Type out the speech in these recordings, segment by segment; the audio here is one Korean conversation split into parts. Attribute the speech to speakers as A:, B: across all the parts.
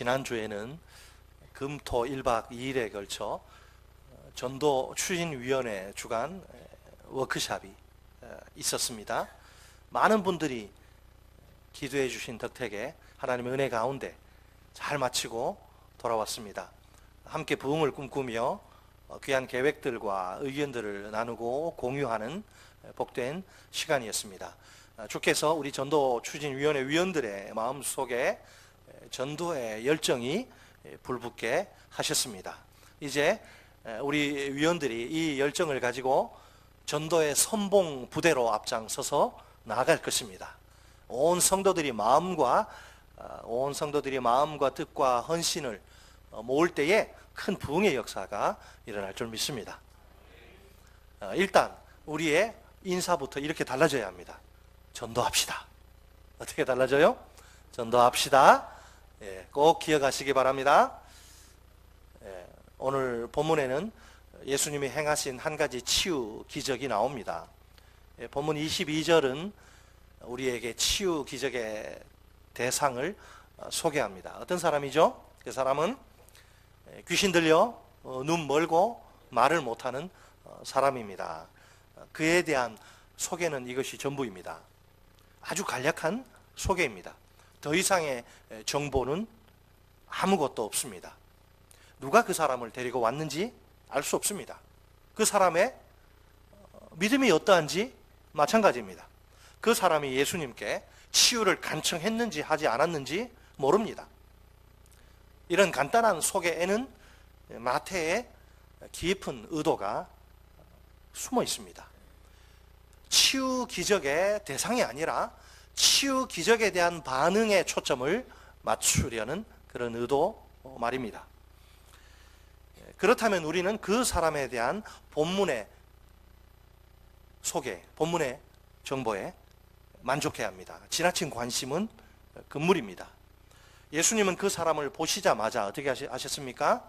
A: 지난주에는 금토 1박 2일에 걸쳐 전도 추진위원회 주간 워크숍이 있었습니다. 많은 분들이 기도해 주신 덕택에 하나님의 은혜 가운데 잘 마치고 돌아왔습니다. 함께 부흥을 꿈꾸며 귀한 계획들과 의견들을 나누고 공유하는 복된 시간이었습니다. 주께서 우리 전도 추진위원회 위원들의 마음속에 전도의 열정이 불붙게 하셨습니다. 이제 우리 위원들이 이 열정을 가지고 전도의 선봉 부대로 앞장서서 나아갈 것입니다. 온 성도들이 마음과 뜻과 헌신을 모을 때에 큰 부흥의 역사가 일어날 줄 믿습니다. 일단 우리의 인사부터 이렇게 달라져야 합니다. 전도합시다. 어떻게 달라져요? 전도합시다. 꼭 기억하시기 바랍니다. 오늘 본문에는 예수님이 행하신 한 가지 치유 기적이 나옵니다. 본문 22절은 우리에게 치유 기적의 대상을 소개합니다. 어떤 사람이죠? 그 사람은 귀신 들려 눈 멀고 말을 못하는 사람입니다. 그에 대한 소개는 이것이 전부입니다. 아주 간략한 소개입니다. 더 이상의 정보는 아무것도 없습니다. 누가 그 사람을 데리고 왔는지 알 수 없습니다. 그 사람의 믿음이 어떠한지 마찬가지입니다. 그 사람이 예수님께 치유를 간청했는지 하지 않았는지 모릅니다. 이런 간단한 소개에는 마태의 깊은 의도가 숨어 있습니다. 치유 기적의 대상이 아니라 치유 기적에 대한 반응에 초점을 맞추려는 그런 의도 말입니다. 그렇다면 우리는 그 사람에 대한 본문의 소개, 본문의 정보에 만족해야 합니다. 지나친 관심은 금물입니다. 예수님은 그 사람을 보시자마자 어떻게 하셨습니까?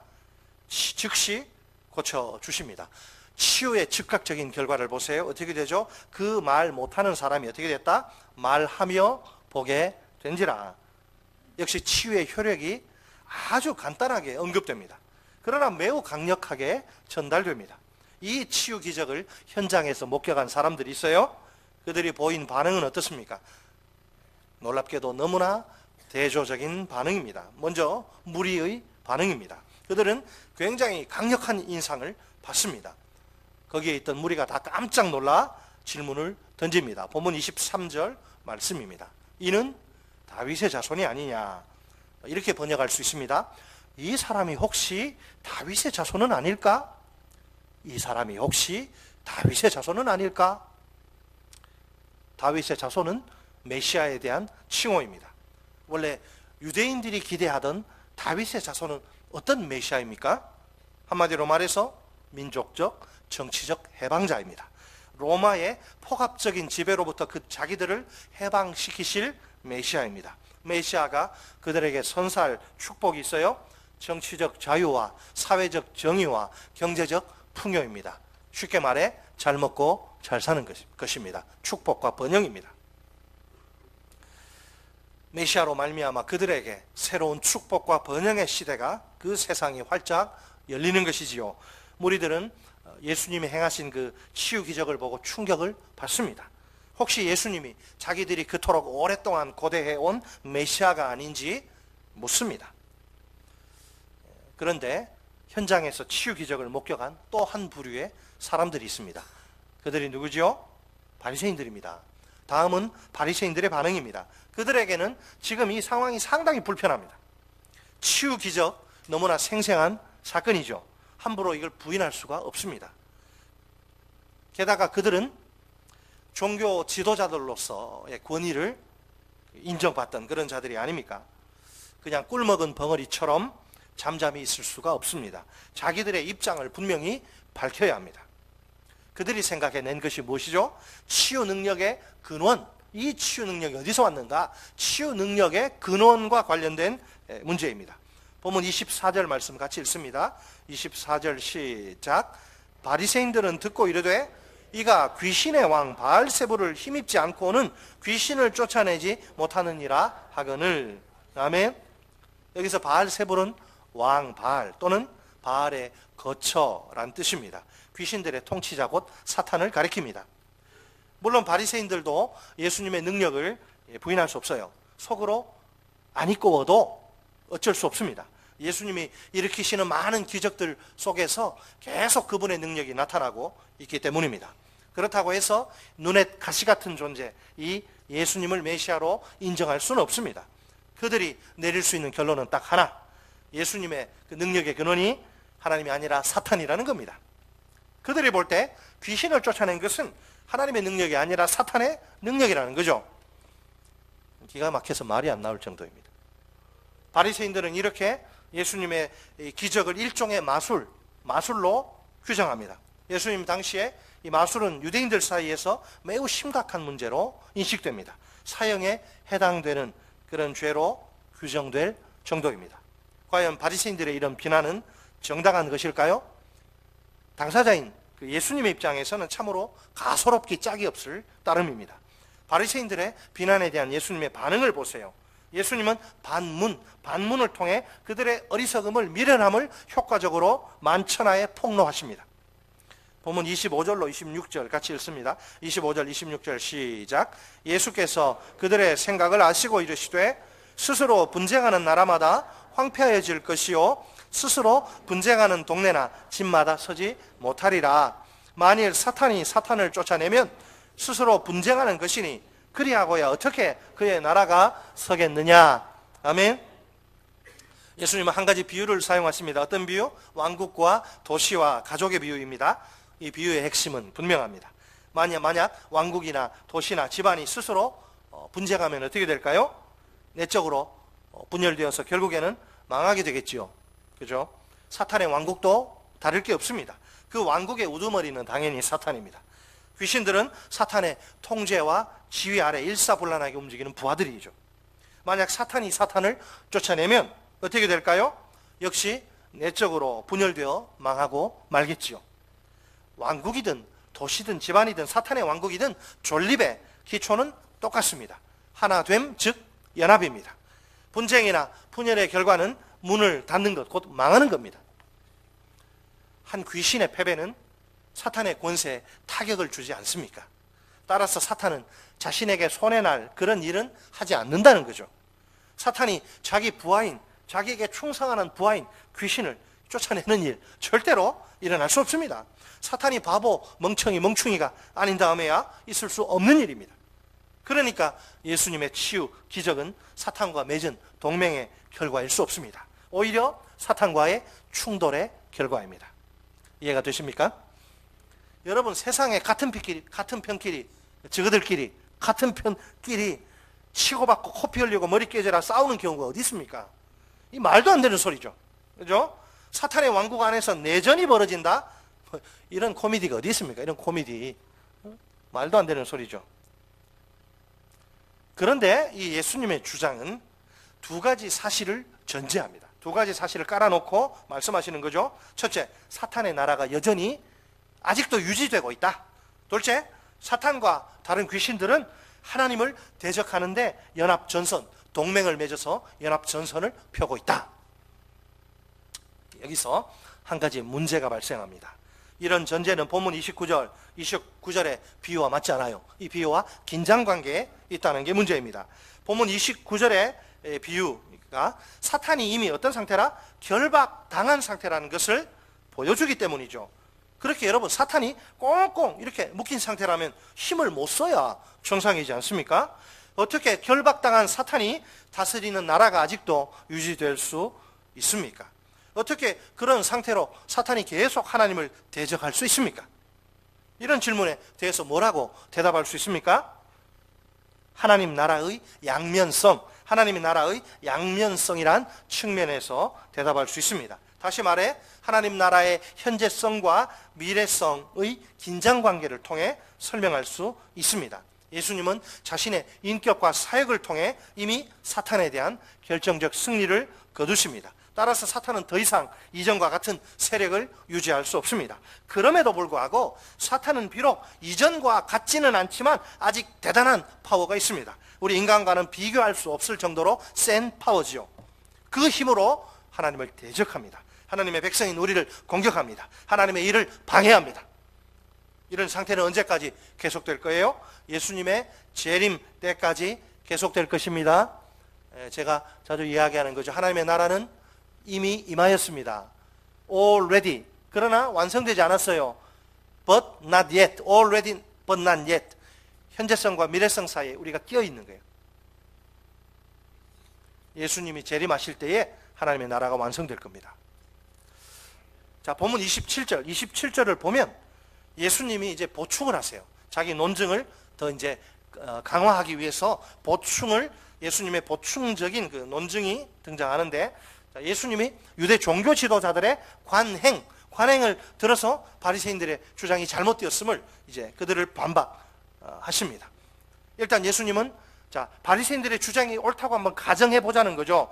A: 즉시 고쳐주십니다. 치유의 즉각적인 결과를 보세요. 어떻게 되죠? 그 말 못하는 사람이 어떻게 됐다? 말하며 보게 된지라. 역시 치유의 효력이 아주 간단하게 언급됩니다. 그러나 매우 강력하게 전달됩니다. 이 치유 기적을 현장에서 목격한 사람들이 있어요. 그들이 보인 반응은 어떻습니까? 놀랍게도 너무나 대조적인 반응입니다. 먼저 무리의 반응입니다. 그들은 굉장히 강력한 인상을 받습니다. 거기에 있던 무리가 다 깜짝 놀라 질문을 던집니다. 본문 23절 말씀입니다. 이는 다윗의 자손이 아니냐, 이렇게 번역할 수 있습니다. 이 사람이 혹시 다윗의 자손은 아닐까? 이 사람이 혹시 다윗의 자손은 아닐까? 다윗의 자손은 메시아에 대한 칭호입니다. 원래 유대인들이 기대하던 다윗의 자손은 어떤 메시아입니까? 한마디로 말해서 민족적, 정치적 해방자입니다. 로마의 폭압적인 지배로부터 자기들을 해방시키실 메시아입니다. 메시아가 그들에게 선사할 축복이 있어요. 정치적 자유와 사회적 정의와 경제적 풍요입니다. 쉽게 말해 잘 먹고 잘 사는 것입니다. 축복과 번영입니다. 메시아로 말미암아 그들에게 새로운 축복과 번영의 시대가 그 세상이 활짝 열리는 것이지요. 무리들은 예수님이 행하신 그 치유 기적을 보고 충격을 받습니다. 혹시 예수님이 자기들이 그토록 오랫동안 고대해온 메시아가 아닌지 묻습니다. 그런데 현장에서 치유 기적을 목격한 또 한 부류의 사람들이 있습니다. 그들이 누구죠? 바리새인들입니다. 다음은 바리새인들의 반응입니다. 그들에게는 지금 이 상황이 상당히 불편합니다. 치유 기적, 너무나 생생한 사건이죠. 함부로 이걸 부인할 수가 없습니다. 게다가 그들은 종교 지도자들로서의 권위를 인정받던 그런 자들이 아닙니까? 그냥 꿀먹은 벙어리처럼 잠잠히 있을 수가 없습니다. 자기들의 입장을 분명히 밝혀야 합니다. 그들이 생각해낸 것이 무엇이죠? 치유 능력의 근원, 이 치유 능력이 어디서 왔는가? 치유 능력의 근원과 관련된 문제입니다. 본문 24절 말씀 같이 읽습니다. 24절 시작. 바리새인들은 듣고 이르되 이가 귀신의 왕 바알세불을 힘입지 않고는 귀신을 쫓아내지 못하느니라 하거늘. 아멘. 여기서 바알세불은 왕 바알 또는 바알의 거처란 뜻입니다. 귀신들의 통치자 곧 사탄을 가리킵니다. 물론 바리새인들도 예수님의 능력을 부인할 수 없어요. 속으로 안 이끄워도 어쩔 수 없습니다. 예수님이 일으키시는 많은 기적들 속에서 계속 그분의 능력이 나타나고 있기 때문입니다. 그렇다고 해서 눈에 가시 같은 존재, 이 예수님을 메시아로 인정할 수는 없습니다. 그들이 내릴 수 있는 결론은 딱 하나, 예수님의 그 능력의 근원이 하나님이 아니라 사탄이라는 겁니다. 그들이 볼 때 귀신을 쫓아낸 것은 하나님의 능력이 아니라 사탄의 능력이라는 거죠. 기가 막혀서 말이 안 나올 정도입니다. 바리새인들은 이렇게 예수님의 기적을 일종의 마술로 규정합니다. 예수님 당시에 이 마술은 유대인들 사이에서 매우 심각한 문제로 인식됩니다. 사형에 해당되는 그런 죄로 규정될 정도입니다. 과연 바리새인들의 이런 비난은 정당한 것일까요? 당사자인 예수님의 입장에서는 참으로 가소롭기 짝이 없을 따름입니다. 바리새인들의 비난에 대한 예수님의 반응을 보세요. 예수님은 반문을 통해 그들의 어리석음을 미련함을 효과적으로 만천하에 폭로하십니다. 본문 25절로 26절 같이 읽습니다. 25절 26절 시작. 예수께서 그들의 생각을 아시고 이르시되 스스로 분쟁하는 나라마다 황폐해질 것이요 스스로 분쟁하는 동네나 집마다 서지 못하리라. 만일 사탄이 사탄을 쫓아내면 스스로 분쟁하는 것이니 그리하고야 어떻게 그의 나라가 서겠느냐. 아멘. 예수님은 한 가지 비유를 사용하십니다. 어떤 비유? 왕국과 도시와 가족의 비유입니다. 이 비유의 핵심은 분명합니다. 만약 왕국이나 도시나 집안이 스스로 분쟁하면 어떻게 될까요? 내적으로 분열되어서 결국에는 망하게 되겠지요. 그죠? 사탄의 왕국도 다를 게 없습니다. 그 왕국의 우두머리는 당연히 사탄입니다. 귀신들은 사탄의 통제와 지휘 아래 일사불란하게 움직이는 부하들이죠. 만약 사탄이 사탄을 쫓아내면 어떻게 될까요? 역시 내적으로 분열되어 망하고 말겠지요. 왕국이든 도시든 집안이든 사탄의 왕국이든 존립의 기초는 똑같습니다. 하나됨 즉 연합입니다. 분쟁이나 분열의 결과는 문을 닫는 것, 곧 망하는 겁니다. 한 귀신의 패배는 사탄의 권세에 타격을 주지 않습니까? 따라서 사탄은 자신에게 손해날 그런 일은 하지 않는다는 거죠. 사탄이 자기 부하인, 자기에게 충성하는 부하인 귀신을 쫓아내는 일 절대로 일어날 수 없습니다. 사탄이 바보, 멍충이가 아닌 다음에야 있을 수 없는 일입니다. 그러니까 예수님의 치유, 기적은 사탄과 맺은 동맹의 결과일 수 없습니다. 오히려 사탄과의 충돌의 결과입니다. 이해가 되십니까? 여러분, 세상에 같은 편끼리 저그들끼리 같은 편끼리 치고받고 코피 흘리고 머리 깨져라 싸우는 경우가 어디 있습니까? 이 말도 안 되는 소리죠. 그죠? 사탄의 왕국 안에서 내전이 벌어진다? 이런 코미디가 어디 있습니까? 이런 코미디. 말도 안 되는 소리죠. 그런데 이 예수님의 주장은 두 가지 사실을 전제합니다. 두 가지 사실을 깔아놓고 말씀하시는 거죠. 첫째, 사탄의 나라가 여전히 아직도 유지되고 있다. 둘째, 사탄과 다른 귀신들은 하나님을 대적하는데 연합전선, 동맹을 맺어서 연합전선을 펴고 있다. 여기서 한 가지 문제가 발생합니다. 이런 전제는 본문 29절의 비유와 맞지 않아요. 이 비유와 긴장관계에 있다는 게 문제입니다. 본문 29절의 비유가 사탄이 이미 어떤 상태라? 결박당한 상태라는 것을 보여주기 때문이죠. 그렇게 여러분, 사탄이 꽁꽁 이렇게 묶인 상태라면 힘을 못 써야 정상이지 않습니까? 어떻게 결박당한 사탄이 다스리는 나라가 아직도 유지될 수 있습니까? 어떻게 그런 상태로 사탄이 계속 하나님을 대적할 수 있습니까? 이런 질문에 대해서 뭐라고 대답할 수 있습니까? 하나님 나라의 양면성이란 측면에서 대답할 수 있습니다. 다시 말해 하나님 나라의 현재성과 미래성의 긴장관계를 통해 설명할 수 있습니다. 예수님은 자신의 인격과 사역을 통해 이미 사탄에 대한 결정적 승리를 거두십니다. 따라서 사탄은 더 이상 이전과 같은 세력을 유지할 수 없습니다. 그럼에도 불구하고 사탄은 비록 이전과 같지는 않지만 아직 대단한 파워가 있습니다. 우리 인간과는 비교할 수 없을 정도로 센 파워지요. 그 힘으로 하나님을 대적합니다. 하나님의 백성인 우리를 공격합니다. 하나님의 일을 방해합니다. 이런 상태는 언제까지 계속될 거예요? 예수님의 재림 때까지 계속될 것입니다. 제가 자주 이야기하는 거죠. 하나님의 나라는 이미 임하였습니다. Already. 그러나 완성되지 않았어요. But not yet. Already but not yet. 현재성과 미래성 사이에 우리가 끼어 있는 거예요. 예수님이 재림하실 때에 하나님의 나라가 완성될 겁니다. 자, 본문 27절을 보면 예수님이 이제 보충을 하세요. 자기 논증을 더 이제 강화하기 위해서 예수님의 보충적인 그 논증이 등장하는데, 예수님이 유대 종교 지도자들의 관행을 들어서 바리새인들의 주장이 잘못되었음을 이제 그들을 반박하십니다. 일단 예수님은 바리새인들의 주장이 옳다고 한번 가정해 보자는 거죠.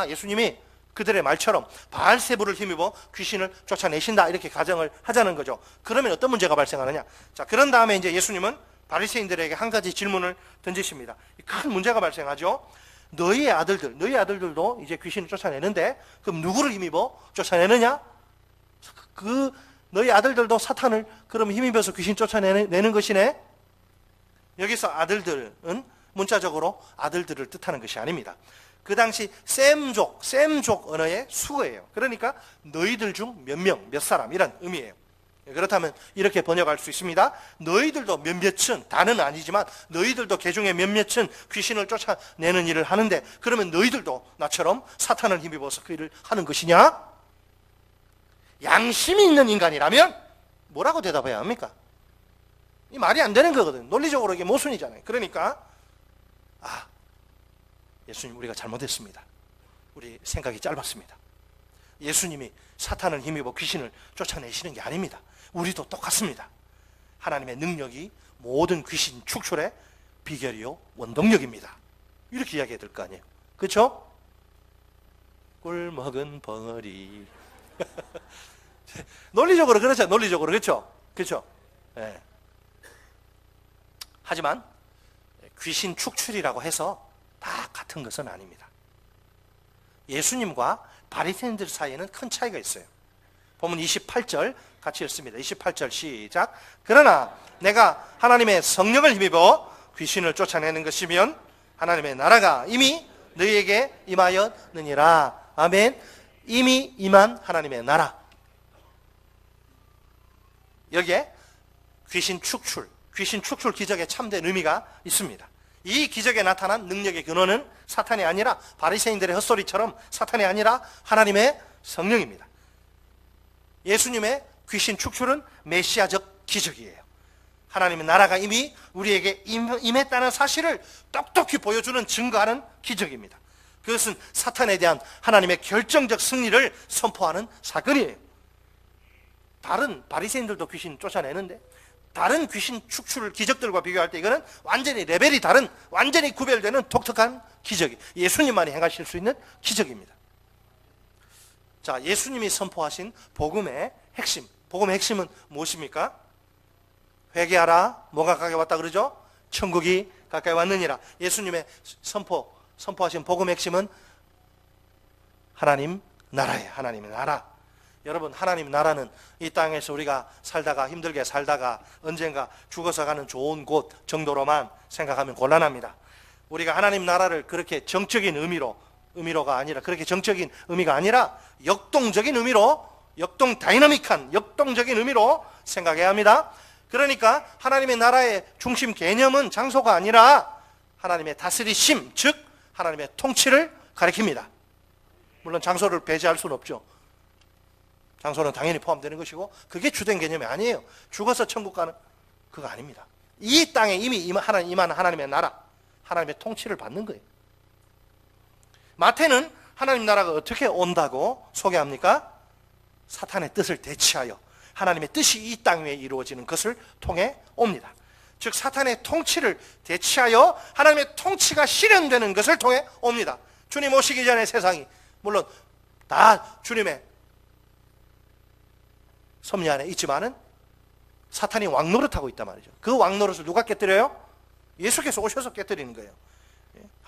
A: 예수님이 그들의 말처럼 바알세불을 힘입어 귀신을 쫓아내신다 이렇게 가정을 하자는 거죠. 그러면 어떤 문제가 발생하느냐? 그런 다음에 이제 예수님은 바리새인들에게 한 가지 질문을 던지십니다. 큰 문제가 발생하죠. 너희의 아들들도 이제 귀신을 쫓아내는데 그럼 누구를 힘입어 쫓아내느냐? 너희 아들들도 사탄을 그럼 힘입어서 귀신 쫓아내는 것이네? 여기서 아들들은 문자적으로 아들들을 뜻하는 것이 아닙니다. 그 당시 셈족 언어의 수어예요. 그러니까 너희들 중 몇 명, 몇 사람 이란 의미예요. 그렇다면 이렇게 번역할 수 있습니다. 너희들도 몇몇은, 다는 아니지만 너희들도 개중에 몇몇은 귀신을 쫓아내는 일을 하는데 그러면 너희들도 나처럼 사탄을 힘입어서 그 일을 하는 것이냐? 양심이 있는 인간이라면 뭐라고 대답해야 합니까? 이 말이 안 되는 거거든. 논리적으로 이게 모순이잖아요. 그러니까 예수님, 우리가 잘못했습니다. 우리 생각이 짧았습니다. 예수님이 사탄을 힘입어 귀신을 쫓아내시는 게 아닙니다. 우리도 똑같습니다. 하나님의 능력이 모든 귀신 축출의 비결이요 원동력입니다. 이렇게 이야기해야 될 거 아니에요. 그렇죠? 꿀 먹은 벙어리. 논리적으로 그렇죠. 논리적으로 그렇죠. 그렇죠. 네. 하지만 귀신 축출이라고 해서 다 같은 것은 아닙니다. 예수님과 바리새인들 사이에는 큰 차이가 있어요. 보면 28절 같이 읽습니다. 28절 시작. 그러나 내가 하나님의 성령을 힘입어 귀신을 쫓아내는 것이면 하나님의 나라가 이미 너희에게 임하였느니라. 아멘. 이미 임한 하나님의 나라. 여기에 귀신 축출 기적에 참된 의미가 있습니다. 이 기적에 나타난 능력의 근원은 사탄이 아니라 바리새인들의 헛소리처럼 사탄이 아니라 하나님의 성령입니다. 예수님의 귀신 축출은 메시아적 기적이에요. 하나님의 나라가 이미 우리에게 임했다는 사실을 똑똑히 보여주는 증거하는 기적입니다. 그것은 사탄에 대한 하나님의 결정적 승리를 선포하는 사건이에요. 다른 바리새인들도 귀신 쫓아내는데 다른 귀신 축출 기적들과 비교할 때 이거는 완전히 레벨이 다른, 완전히 구별되는 독특한 기적이 예수님만이 행하실 수 있는 기적입니다. 자, 예수님이 선포하신 복음의 핵심은 무엇입니까? 회개하라. 뭐가 가까이 왔다 그러죠? 천국이 가까이 왔느니라. 예수님의 선포하신 복음의 핵심은 하나님 나라예요. 하나님의 나라. 여러분, 하나님 나라는 이 땅에서 우리가 힘들게 살다가 언젠가 죽어서 가는 좋은 곳 정도로만 생각하면 곤란합니다. 우리가 하나님 나라를 그렇게 정적인 의미로가 아니라, 그렇게 정적인 의미가 아니라 역동적인 의미로, 다이나믹한 역동적인 의미로 생각해야 합니다. 그러니까 하나님의 나라의 중심 개념은 장소가 아니라 하나님의 다스리심, 즉 하나님의 통치를 가리킵니다. 물론 장소를 배제할 수는 없죠. 장소는 당연히 포함되는 것이고 그게 주된 개념이 아니에요. 죽어서 천국 가는 그거 아닙니다. 이 땅에 이미 임한 하나님의 나라, 하나님의 통치를 받는 거예요. 마태는 하나님 나라가 어떻게 온다고 소개합니까? 사탄의 뜻을 대치하여 하나님의 뜻이 이 땅 위에 이루어지는 것을 통해 옵니다. 즉 사탄의 통치를 대치하여 하나님의 통치가 실현되는 것을 통해 옵니다. 주님 오시기 전에 세상이 물론 다 주님의 섭리 안에 있지만은 사탄이 왕노릇하고 있단 말이죠. 그 왕노릇을 누가 깨뜨려요? 예수께서 오셔서 깨뜨리는 거예요.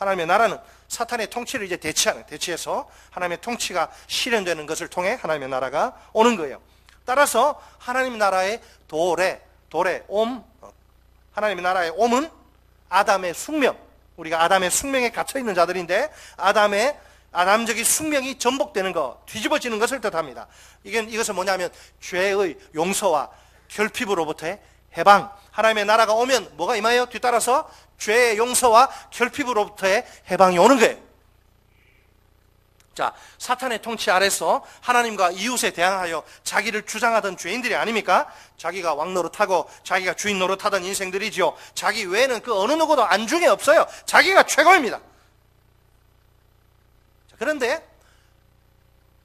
A: 하나님의 나라는 사탄의 통치를 이제 대체해서 하나님의 통치가 실현되는 것을 통해 하나님의 나라가 오는 거예요. 따라서 하나님 나라의 하나님의 나라의 옴은 아담의 숙명, 우리가 아담의 숙명에 갇혀 있는 자들인데 아담적인 숙명이 전복되는 것, 뒤집어지는 것을 뜻합니다. 이것은 뭐냐면 죄의 용서와 결핍으로부터의 해방. 하나님의 나라가 오면 뭐가 임하여? 뒤따라서 죄의 용서와 결핍으로부터의 해방이 오는 거예요. 자, 사탄의 통치 아래서 하나님과 이웃에 대항하여 자기를 주장하던 죄인들이 아닙니까? 자기가 왕 노릇하고 자기가 주인 노릇하던 인생들이죠. 자기 외에는 그 어느 누구도 안중에 없어요. 자기가 최고입니다. 자, 그런데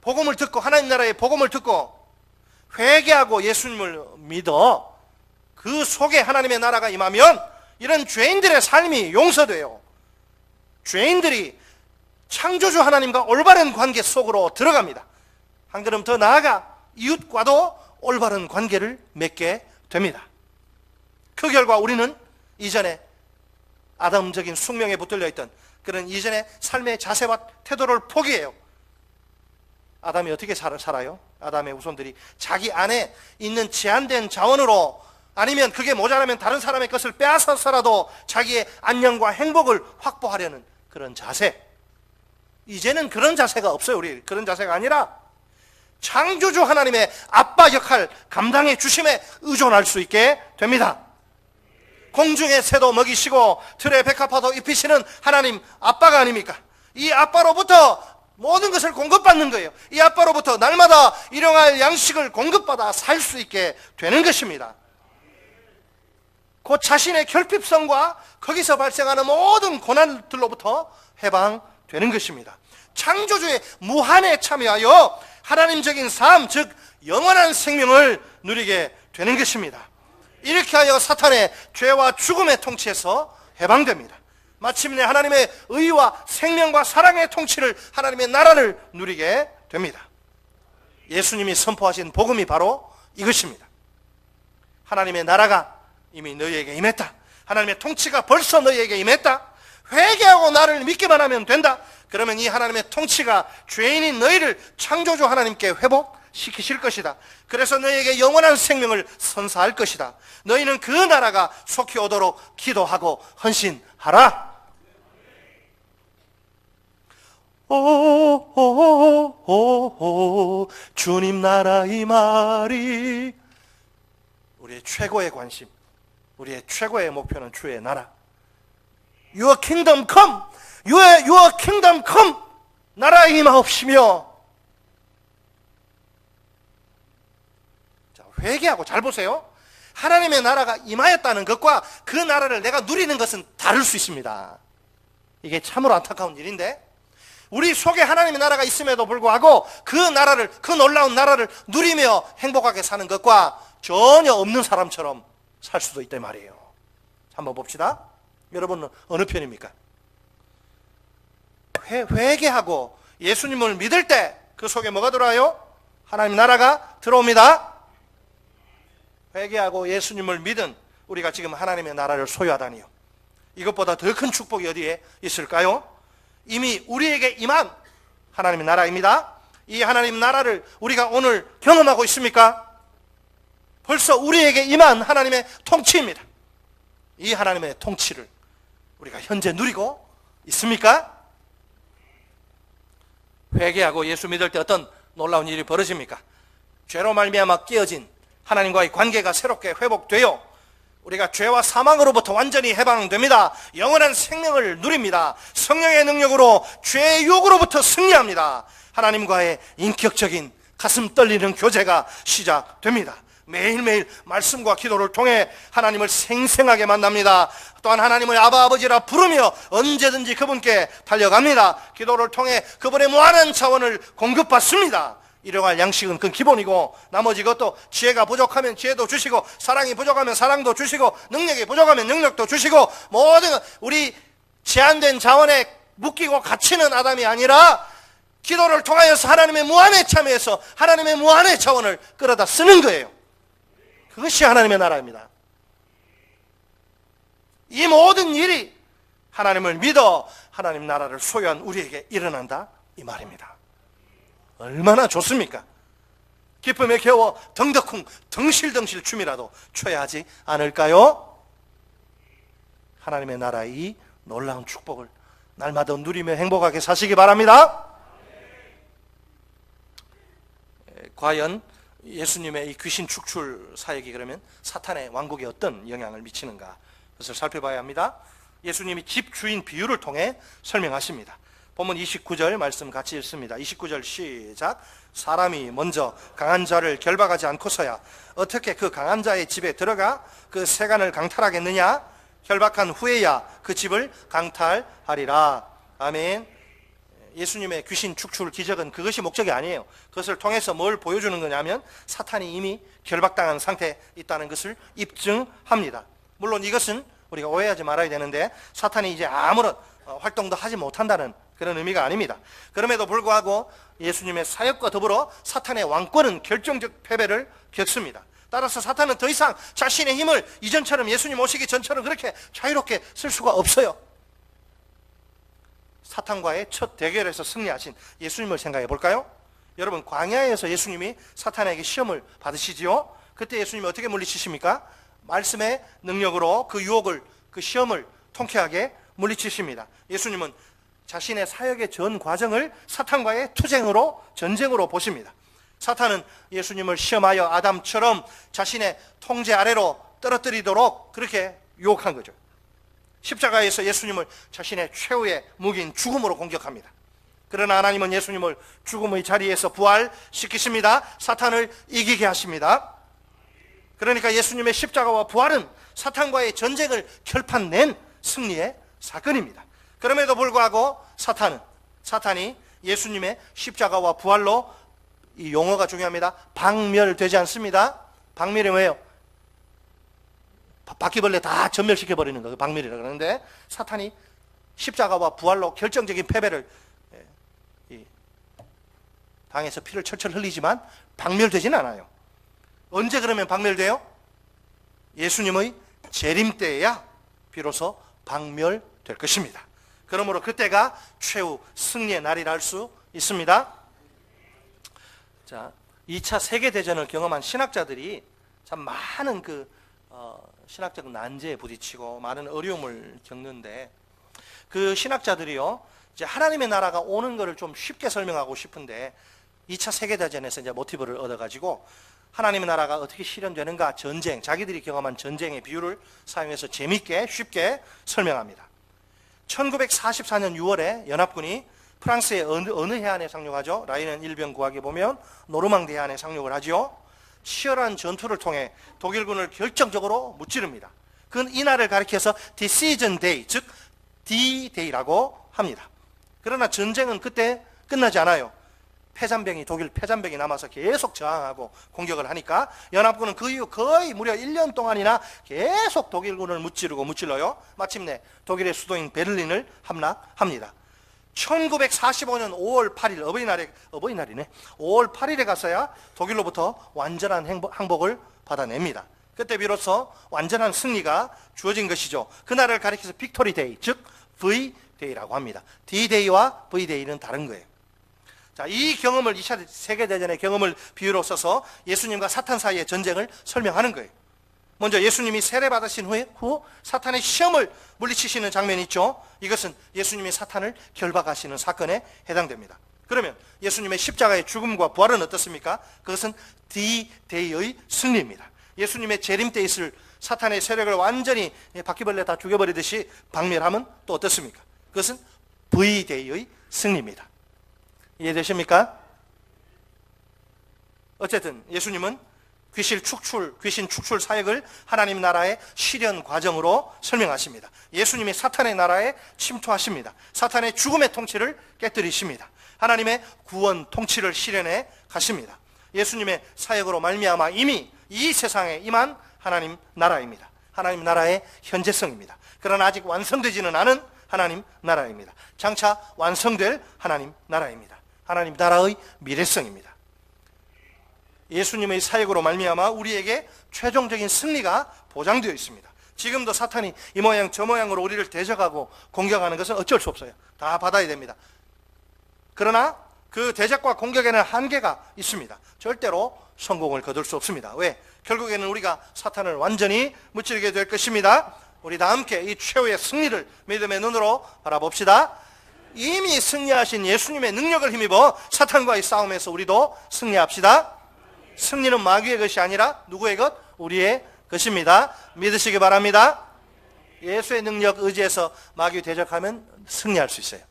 A: 복음을 듣고, 하나님 나라의 복음을 듣고 회개하고 예수님을 믿어 그 속에 하나님의 나라가 임하면 이런 죄인들의 삶이 용서돼요. 죄인들이 창조주 하나님과 올바른 관계 속으로 들어갑니다. 한 걸음 더 나아가 이웃과도 올바른 관계를 맺게 됩니다. 그 결과 우리는 이전에 아담적인 숙명에 붙들려 있던 그런 이전의 삶의 자세와 태도를 포기해요. 아담이 어떻게 살아요? 아담의 후손들이 자기 안에 있는 제한된 자원으로, 아니면 그게 모자라면 다른 사람의 것을 빼앗아서라도 자기의 안녕과 행복을 확보하려는 그런 자세. 이제는 그런 자세가 없어요. 우리 그런 자세가 아니라 창조주 하나님의 아빠 역할 감당해 주심에 의존할 수 있게 됩니다. 공중의 새도 먹이시고 들의 백합화도 입히시는 하나님 아빠가 아닙니까? 이 아빠로부터 모든 것을 공급받는 거예요. 이 아빠로부터 날마다 일용할 양식을 공급받아 살 수 있게 되는 것입니다. 곧 자신의 결핍성과 거기서 발생하는 모든 고난들로부터 해방되는 것입니다. 창조주의 무한에 참여하여 하나님적인 삶, 즉 영원한 생명을 누리게 되는 것입니다. 이렇게 하여 사탄의 죄와 죽음의 통치에서 해방됩니다. 마침내 하나님의 의와 생명과 사랑의 통치를, 하나님의 나라를 누리게 됩니다. 예수님이 선포하신 복음이 바로 이것입니다. 하나님의 나라가 이미 너희에게 임했다. 하나님의 통치가 벌써 너희에게 임했다. 회개하고 나를 믿기만 하면 된다. 그러면 이 하나님의 통치가 죄인인 너희를 창조주 하나님께 회복시키실 것이다. 그래서 너희에게 영원한 생명을 선사할 것이다. 너희는 그 나라가 속히 오도록 기도하고 헌신하라. 오, 주님 나라 이 말이 우리의 최고의 관심, 우리의 최고의 목표는 주의 나라. Your kingdom come, your kingdom come. 나라에 임하옵시며. 자, 회개하고 잘 보세요. 하나님의 나라가 임하였다는 것과 그 나라를 내가 누리는 것은 다를 수 있습니다. 이게 참으로 안타까운 일인데, 우리 속에 하나님의 나라가 있음에도 불구하고 그 나라를, 그 놀라운 나라를 누리며 행복하게 사는 것과 전혀 없는 사람처럼 살 수도 있단 말이에요. 한번 봅시다. 여러분은 어느 편입니까? 회개하고 예수님을 믿을 때 그 속에 뭐가 들어와요? 하나님 나라가 들어옵니다. 회개하고 예수님을 믿은 우리가 지금 하나님의 나라를 소유하다니요. 이것보다 더 큰 축복이 어디에 있을까요? 이미 우리에게 임한 하나님의 나라입니다. 이 하나님 나라를 우리가 오늘 경험하고 있습니까? 벌써 우리에게 임한 하나님의 통치입니다. 이 하나님의 통치를 우리가 현재 누리고 있습니까? 회개하고 예수 믿을 때 어떤 놀라운 일이 벌어집니까? 죄로 말미암아 깨어진 하나님과의 관계가 새롭게 회복되어 우리가 죄와 사망으로부터 완전히 해방됩니다. 영원한 생명을 누립니다. 성령의 능력으로 죄의 유혹으로부터 승리합니다. 하나님과의 인격적인 가슴 떨리는 교제가 시작됩니다. 매일매일 말씀과 기도를 통해 하나님을 생생하게 만납니다. 또한 하나님을 아바 아버지라 부르며 언제든지 그분께 달려갑니다. 기도를 통해 그분의 무한한 자원을 공급받습니다. 일용할 양식은 그 기본이고 나머지 것도 지혜가 부족하면 지혜도 주시고 사랑이 부족하면 사랑도 주시고 능력이 부족하면 능력도 주시고 모든 우리 제한된 자원에 묶이고 갇히는 아담이 아니라 기도를 통하여서 하나님의 무한에 참여해서 하나님의 무한의 자원을 끌어다 쓰는 거예요. 그것이 하나님의 나라입니다. 이 모든 일이 하나님을 믿어 하나님 나라를 소유한 우리에게 일어난다 이 말입니다. 얼마나 좋습니까? 기쁨에 겨워 덩덕쿵 덩실덩실 춤이라도 춰야 하지 않을까요? 하나님의 나라의 이 놀라운 축복을 날마다 누리며 행복하게 사시기 바랍니다. 과연 예수님의 이 귀신 축출 사역이 그러면 사탄의 왕국에 어떤 영향을 미치는가, 그것을 살펴봐야 합니다. 예수님이 집주인 비유를 통해 설명하십니다. 본문 29절 말씀 같이 읽습니다. 29절 시작. 사람이 먼저 강한 자를 결박하지 않고서야 어떻게 그 강한 자의 집에 들어가 그 세간을 강탈하겠느냐? 결박한 후에야 그 집을 강탈하리라. 아멘. 예수님의 귀신 축출 기적은 그것이 목적이 아니에요. 그것을 통해서 뭘 보여주는 거냐면 사탄이 이미 결박당한 상태에 있다는 것을 입증합니다. 물론 이것은 우리가 오해하지 말아야 되는데 사탄이 이제 아무런 활동도 하지 못한다는 그런 의미가 아닙니다. 그럼에도 불구하고 예수님의 사역과 더불어 사탄의 왕권은 결정적 패배를 겪습니다. 따라서 사탄은 더 이상 자신의 힘을 이전처럼 예수님 오시기 전처럼 그렇게 자유롭게 쓸 수가 없어요. 사탄과의 첫 대결에서 승리하신 예수님을 생각해 볼까요? 여러분, 광야에서 예수님이 사탄에게 시험을 받으시지요. 그때 예수님이 어떻게 물리치십니까? 말씀의 능력으로 그 유혹을, 그 시험을 통쾌하게 물리치십니다. 예수님은 자신의 사역의 전 과정을 사탄과의 투쟁으로, 전쟁으로 보십니다. 사탄은 예수님을 시험하여 아담처럼 자신의 통제 아래로 떨어뜨리도록 그렇게 유혹한 거죠. 십자가에서 예수님을 자신의 최후의 무기인 죽음으로 공격합니다. 그러나 하나님은 예수님을 죽음의 자리에서 부활시키십니다. 사탄을 이기게 하십니다. 그러니까 예수님의 십자가와 부활은 사탄과의 전쟁을 결판낸 승리의 사건입니다. 그럼에도 불구하고 사탄이 예수님의 십자가와 부활로, 이 용어가 중요합니다, 박멸되지 않습니다. 박멸이 뭐예요? 바퀴벌레 다 전멸시켜버리는 거, 박멸이라 그러는데, 사탄이 십자가와 부활로 결정적인 패배를 당해서 피를 철철 흘리지만 박멸되지는 않아요. 언제 그러면 박멸돼요? 예수님의 재림 때에야 비로소 박멸될 것입니다. 그러므로 그때가 최후 승리의 날이라 할 수 있습니다. 자, 2차 세계대전을 경험한 신학자들이 참 많은 신학적 난제에 부딪히고 많은 어려움을 겪는데, 그 신학자들이요, 이제 하나님의 나라가 오는 것을 좀 쉽게 설명하고 싶은데 2차 세계대전에서 이제 모티브를 얻어가지고 하나님의 나라가 어떻게 실현되는가, 전쟁, 자기들이 경험한 전쟁의 비유를 사용해서 재밌게 쉽게 설명합니다. 1944년 6월에 연합군이 프랑스의 어느 해안에 상륙하죠? 라인은 일병 구하기 보면 노르망디 해안에 상륙을 하죠. 치열한 전투를 통해 독일군을 결정적으로 무찌릅니다. 그건 이날을 가리켜서 Decision Day, 즉 D-Day라고 합니다. 그러나 전쟁은 그때 끝나지 않아요. 독일 폐잔병이 남아서 계속 저항하고 공격을 하니까 연합군은 그 이후 거의 무려 1년 동안이나 계속 독일군을 무찔러요. 마침내 독일의 수도인 베를린을 함락합니다. 1945년 5월 8일 어버이날이네. 5월 8일에 가서야 독일로부터 완전한 항복을 받아냅니다. 그때 비로소 완전한 승리가 주어진 것이죠. 그날을 가리켜서 빅토리 데이, 즉 V-Day라고 합니다. D-Day와 V-Day는 다른 거예요. 자, 이 경험을 2차 세계대전의 경험을 비유로 써서 예수님과 사탄 사이의 전쟁을 설명하는 거예요. 먼저 예수님이 세례받으신 후 사탄의 시험을 물리치시는 장면이 있죠. 이것은 예수님이 사탄을 결박하시는 사건에 해당됩니다. 그러면 예수님의 십자가의 죽음과 부활은 어떻습니까? 그것은 D-Day의 승리입니다. 예수님의 재림 때 있을 사탄의 세력을 완전히 바퀴벌레 다 죽여버리듯이 박멸하면 또 어떻습니까? 그것은 V-Day의 승리입니다. 이해되십니까? 어쨌든 예수님은 귀신 축출 사역을 하나님 나라의 실현 과정으로 설명하십니다. 예수님이 사탄의 나라에 침투하십니다. 사탄의 죽음의 통치를 깨뜨리십니다. 하나님의 구원 통치를 실현해 가십니다. 예수님의 사역으로 말미암아 이미 이 세상에 임한 하나님 나라입니다. 하나님 나라의 현재성입니다. 그러나 아직 완성되지는 않은 하나님 나라입니다. 장차 완성될 하나님 나라입니다. 하나님 나라의 미래성입니다. 예수님의 사역으로 말미암아 우리에게 최종적인 승리가 보장되어 있습니다. 지금도 사탄이 이 모양 저 모양으로 우리를 대적하고 공격하는 것은 어쩔 수 없어요. 다 받아야 됩니다. 그러나 그 대적과 공격에는 한계가 있습니다. 절대로 성공을 거둘 수 없습니다. 왜? 결국에는 우리가 사탄을 완전히 무찌르게 될 것입니다. 우리 다 함께 이 최후의 승리를 믿음의 눈으로 바라봅시다. 이미 승리하신 예수님의 능력을 힘입어 사탄과의 싸움에서 우리도 승리합시다. 승리는 마귀의 것이 아니라 누구의 것? 우리의 것입니다. 믿으시기 바랍니다. 예수의 능력 의지해서 마귀 대적하면 승리할 수 있어요.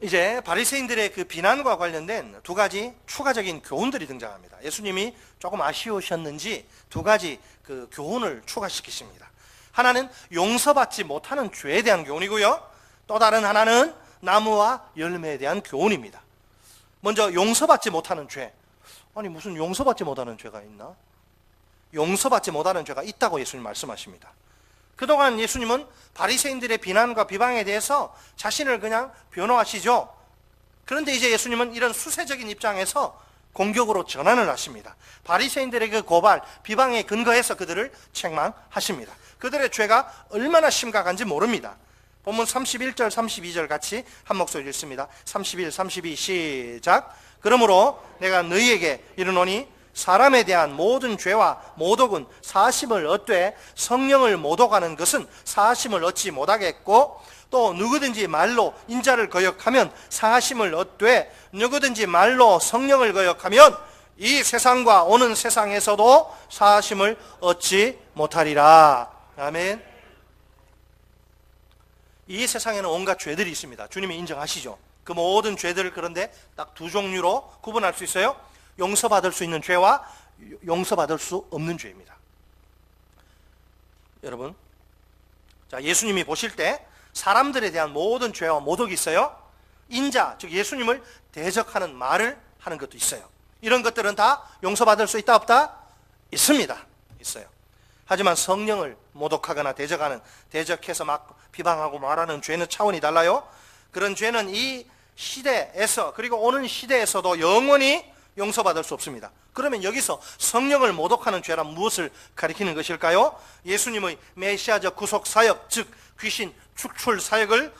A: 이제 바리새인들의 그 비난과 관련된 두 가지 추가적인 교훈들이 등장합니다. 예수님이 조금 아쉬우셨는지 두 가지 그 교훈을 추가시키십니다. 하나는 용서받지 못하는 죄에 대한 교훈이고요. 또 다른 하나는 나무와 열매에 대한 교훈입니다. 먼저 용서받지 못하는 죄. 아니 무슨 용서받지 못하는 죄가 있나? 용서받지 못하는 죄가 있다고 예수님 말씀하십니다. 그동안 예수님은 바리새인들의 비난과 비방에 대해서 자신을 그냥 변호하시죠. 그런데 이제 예수님은 이런 수세적인 입장에서 공격으로 전환을 하십니다. 바리새인들의 그 고발, 비방에 근거해서 그들을 책망하십니다. 그들의 죄가 얼마나 심각한지 모릅니다. 본문 31절, 32절 같이 한 목소리 읽습니다. 31, 32 시작. 그러므로 내가 너희에게 이르노니 사람에 대한 모든 죄와 모독은 사심을 얻되 성령을 모독하는 것은 사심을 얻지 못하겠고 또 누구든지 말로 인자를 거역하면 사심을 얻되 누구든지 말로 성령을 거역하면 이 세상과 오는 세상에서도 사심을 얻지 못하리라. 아멘. 이 세상에는 온갖 죄들이 있습니다. 주님이 인정하시죠. 그 모든 죄들을 그런데 딱 두 종류로 구분할 수 있어요. 용서받을 수 있는 죄와 용서받을 수 없는 죄입니다. 여러분, 자, 예수님이 보실 때 사람들에 대한 모든 죄와 모독이 있어요. 인자, 즉 예수님을 대적하는 말을 하는 것도 있어요. 이런 것들은 다 용서받을 수 있다 없다? 있습니다. 있어요. 하지만 성령을 모독하거나 대적해서 막 비방하고 말하는 죄는 차원이 달라요. 그런 죄는 이 시대에서 그리고 오는 시대에서도 영원히 용서받을 수 없습니다. 그러면 여기서 성령을 모독하는 죄란 무엇을 가리키는 것일까요? 예수님의 메시아적 구속 사역, 즉 귀신 축출 사역을,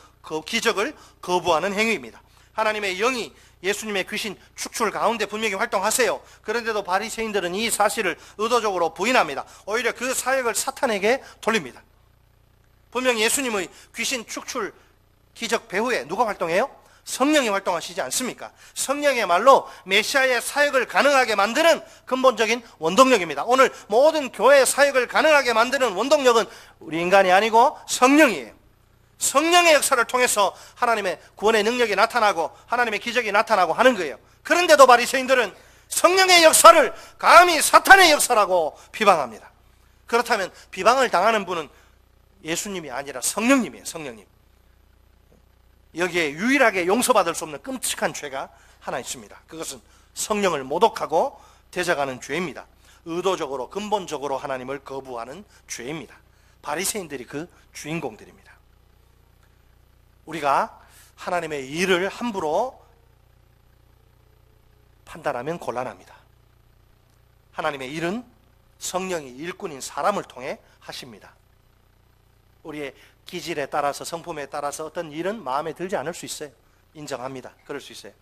A: 기적을 거부하는 행위입니다. 하나님의 영이 예수님의 귀신 축출 가운데 분명히 활동하세요. 그런데도 바리새인들은 이 사실을 의도적으로 부인합니다. 오히려 그 사역을 사탄에게 돌립니다. 분명히 예수님의 귀신 축출 기적 배후에 누가 활동해요? 성령이 활동하시지 않습니까? 성령의 말로 메시아의 사역을 가능하게 만드는 근본적인 원동력입니다. 오늘 모든 교회의 사역을 가능하게 만드는 원동력은 우리 인간이 아니고 성령이에요. 성령의 역사를 통해서 하나님의 구원의 능력이 나타나고 하나님의 기적이 나타나고 하는 거예요. 그런데도 바리새인들은 성령의 역사를 감히 사탄의 역사라고 비방합니다. 그렇다면 비방을 당하는 분은 예수님이 아니라 성령님이에요. 성령님. 여기에 유일하게 용서받을 수 없는 끔찍한 죄가 하나 있습니다. 그것은 성령을 모독하고 대적하는 죄입니다. 의도적으로 근본적으로 하나님을 거부하는 죄입니다. 바리새인들이 그 주인공들입니다. 우리가 하나님의 일을 함부로 판단하면 곤란합니다. 하나님의 일은 성령이 일꾼인 사람을 통해 하십니다. 우리의 기질에 따라서 성품에 따라서 어떤 일은 마음에 들지 않을 수 있어요. 인정합니다. 그럴 수 있어요.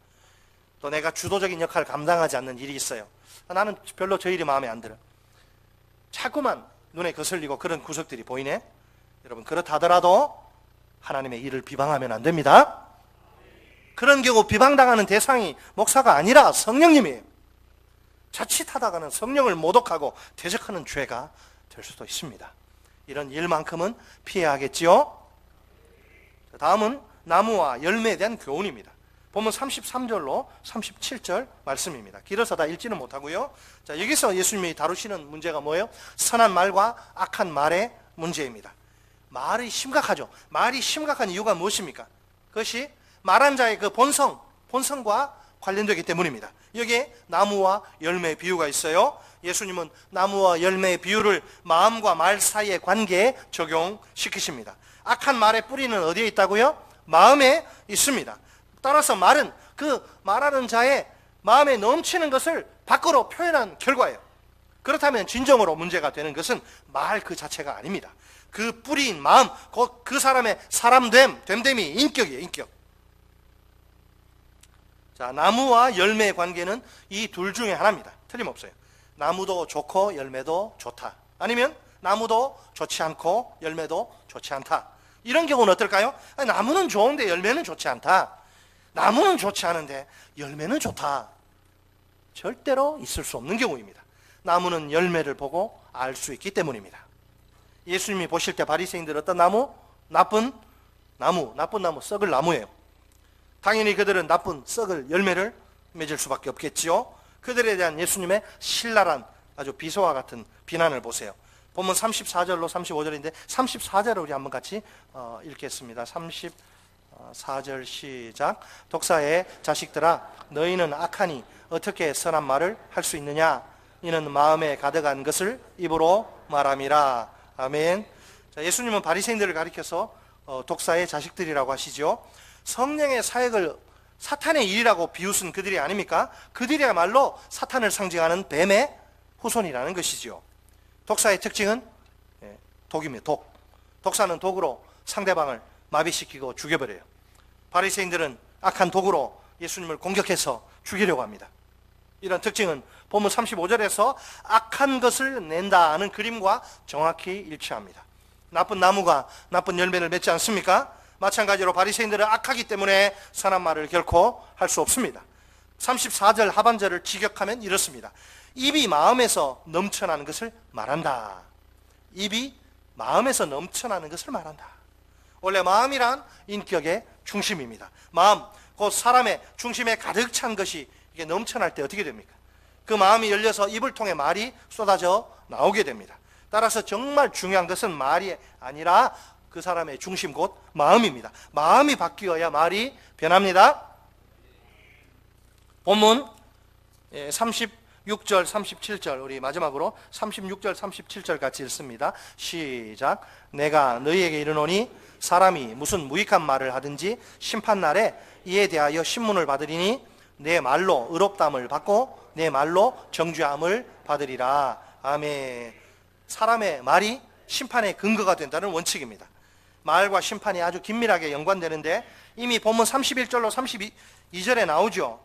A: 또 내가 주도적인 역할을 감당하지 않는 일이 있어요. 나는 별로 저 일이 마음에 안 들어. 자꾸만 눈에 거슬리고 그런 구석들이 보이네. 여러분 그렇다 하더라도 하나님의 일을 비방하면 안 됩니다. 그런 경우 비방당하는 대상이 목사가 아니라 성령님이에요. 자칫하다가는 성령을 모독하고 대적하는 죄가 될 수도 있습니다. 이런 일만큼은 피해야 하겠지요. 다음은 나무와 열매에 대한 교훈입니다. 보면 33절로 37절 말씀입니다. 길어서 다 읽지는 못하고요. 자, 여기서 예수님이 다루시는 문제가 뭐예요? 선한 말과 악한 말의 문제입니다. 말이 심각하죠. 말이 심각한 이유가 무엇입니까? 그것이 말한 자의 그 본성과 관련되기 때문입니다. 여기에 나무와 열매의 비유가 있어요. 예수님은 나무와 열매의 비유를 마음과 말 사이의 관계에 적용시키십니다. 악한 말의 뿌리는 어디에 있다고요? 마음에 있습니다. 따라서 말은 그 말하는 자의 마음에 넘치는 것을 밖으로 표현한 결과예요. 그렇다면 진정으로 문제가 되는 것은 말 그 자체가 아닙니다. 그 뿌리인 마음, 그 사람의 됨됨이 인격이에요, 인격. 자, 나무와 열매의 관계는 이 둘 중에 하나입니다. 틀림없어요. 나무도 좋고 열매도 좋다. 아니면 나무도 좋지 않고 열매도 좋지 않다. 이런 경우는 어떨까요? 아니, 나무는 좋은데 열매는 좋지 않다. 나무는 좋지 않은데 열매는 좋다. 절대로 있을 수 없는 경우입니다. 나무는 열매를 보고 알 수 있기 때문입니다. 예수님이 보실 때 바리새인들 어떤 나무? 나쁜 나무, 썩을 나무예요. 당연히 그들은 나쁜 썩을 열매를 맺을 수밖에 없겠지요. 그들에 대한 예수님의 신랄한 아주 비소와 같은 비난을 보세요. 본문 34절로 35절인데 34절을 우리 한번 같이 읽겠습니다. 34절 시작. 독사의 자식들아, 너희는 악하니 어떻게 선한 말을 할 수 있느냐? 이는 마음에 가득한 것을 입으로 말함이라. 아멘. 자, 예수님은 바리새인들을 가리켜서 독사의 자식들이라고 하시죠. 성령의 사역을 사탄의 일이라고 비웃은 그들이 아닙니까? 그들이야말로 사탄을 상징하는 뱀의 후손이라는 것이죠. 독사의 특징은 독입니다. 독사는 독으로 상대방을 마비시키고 죽여버려요. 바리새인들은 악한 독으로 예수님을 공격해서 죽이려고 합니다. 이런 특징은 본문 35절에서 악한 것을 낸다는 그림과 정확히 일치합니다. 나쁜 나무가 나쁜 열매를 맺지 않습니까? 마찬가지로 바리새인들은 악하기 때문에 선한 말을 결코 할 수 없습니다. 34절 하반절을 직역하면 이렇습니다. 입이 마음에서 넘쳐나는 것을 말한다. 입이 마음에서 넘쳐나는 것을 말한다. 원래 마음이란 인격의 중심입니다. 마음, 곧 사람의 중심에 가득 찬 것이 이게 넘쳐날 때 어떻게 됩니까? 그 마음이 열려서 입을 통해 말이 쏟아져 나오게 됩니다. 따라서 정말 중요한 것은 말이 아니라 그 사람의 중심 곧 마음입니다. 마음이 바뀌어야 말이 변합니다. 본문 36절, 37절 우리 마지막으로 36절, 37절 같이 읽습니다. 시작. 내가 너희에게 이르노니 사람이 무슨 무익한 말을 하든지 심판날에 이에 대하여 신문을 받으리니 내 말로 의롭다함을 받고 내 말로 정죄함을 받으리라. 아멘. 사람의 말이 심판의 근거가 된다는 원칙입니다. 말과 심판이 아주 긴밀하게 연관되는데 이미 본문 31절로 32절에 나오죠.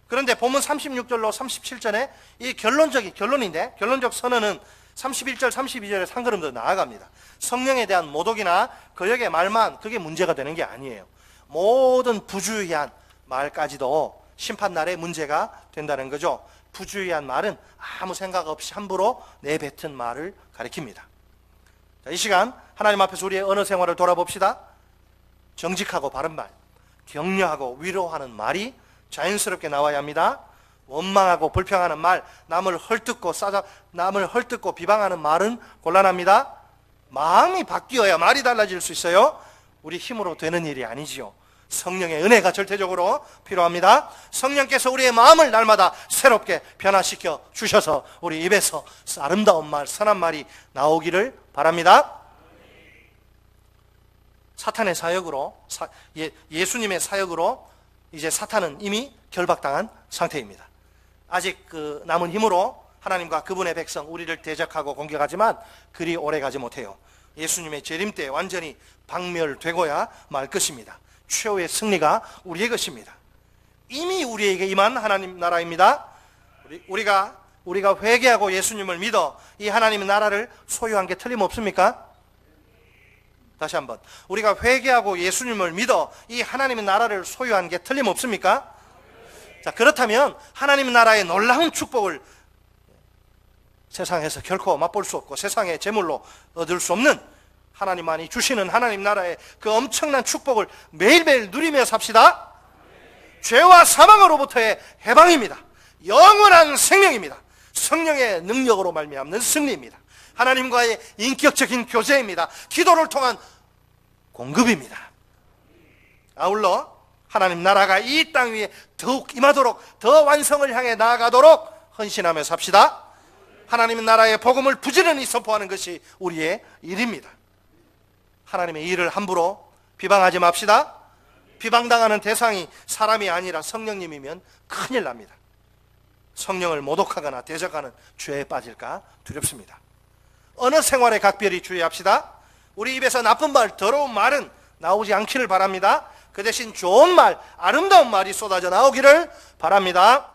A: 그런데 본문 36절로 37절에 이 결론적 선언은 31절, 32절에 한 걸음 더 나아갑니다. 성령에 대한 모독이나 거역의 말만 그게 문제가 되는 게 아니에요. 모든 부주의한 말까지도 심판날에 문제가 된다는 거죠. 부주의한 말은 아무 생각 없이 함부로 내뱉은 말을 가리킵니다. 자, 이 시간 하나님 앞에서 우리의 언어 생활을 돌아봅시다. 정직하고 바른 말, 격려하고 위로하는 말이 자연스럽게 나와야 합니다. 원망하고 불평하는 말, 남을 헐뜯고 비방하는 말은 곤란합니다. 마음이 바뀌어야 말이 달라질 수 있어요. 우리 힘으로 되는 일이 아니지요. 성령의 은혜가 절대적으로 필요합니다. 성령께서 우리의 마음을 날마다 새롭게 변화시켜 주셔서 우리 입에서 아름다운 말, 선한 말이 나오기를 바랍니다. 사탄의 사역으로, 예수님의 사역으로 이제 사탄은 이미 결박당한 상태입니다. 아직 그 남은 힘으로 하나님과 그분의 백성 우리를 대적하고 공격하지만 그리 오래 가지 못해요. 예수님의 재림 때 완전히 박멸되고야 말 것입니다. 최후의 승리가 우리의 것입니다. 이미 우리에게 임한 하나님 나라입니다. 우리가 회개하고 예수님을 믿어 이 하나님의 나라를 소유한 게 틀림없습니까? 다시 한번, 우리가 회개하고 예수님을 믿어 이 하나님의 나라를 소유한 게 틀림없습니까? 자, 그렇다면 하나님의 나라의 놀라운 축복을 세상에서 결코 맛볼 수 없고 세상의 재물로 얻을 수 없는 하나님만이 주시는 하나님 나라의 그 엄청난 축복을 매일매일 누리며 삽시다. 죄와 사망으로부터의 해방입니다. 영원한 생명입니다. 성령의 능력으로 말미암는 승리입니다. 하나님과의 인격적인 교제입니다. 기도를 통한 공급입니다. 아울러 하나님 나라가 이 땅 위에 더욱 임하도록 더 완성을 향해 나아가도록 헌신하며 삽시다. 하나님의 나라의 복음을 부지런히 선포하는 것이 우리의 일입니다. 하나님의 일을 함부로 비방하지 맙시다. 비방당하는 대상이 사람이 아니라 성령님이면 큰일 납니다. 성령을 모독하거나 대적하는 죄에 빠질까 두렵습니다. 어느 생활에 각별히 주의합시다. 우리 입에서 나쁜 말, 더러운 말은 나오지 않기를 바랍니다. 그 대신 좋은 말, 아름다운 말이 쏟아져 나오기를 바랍니다.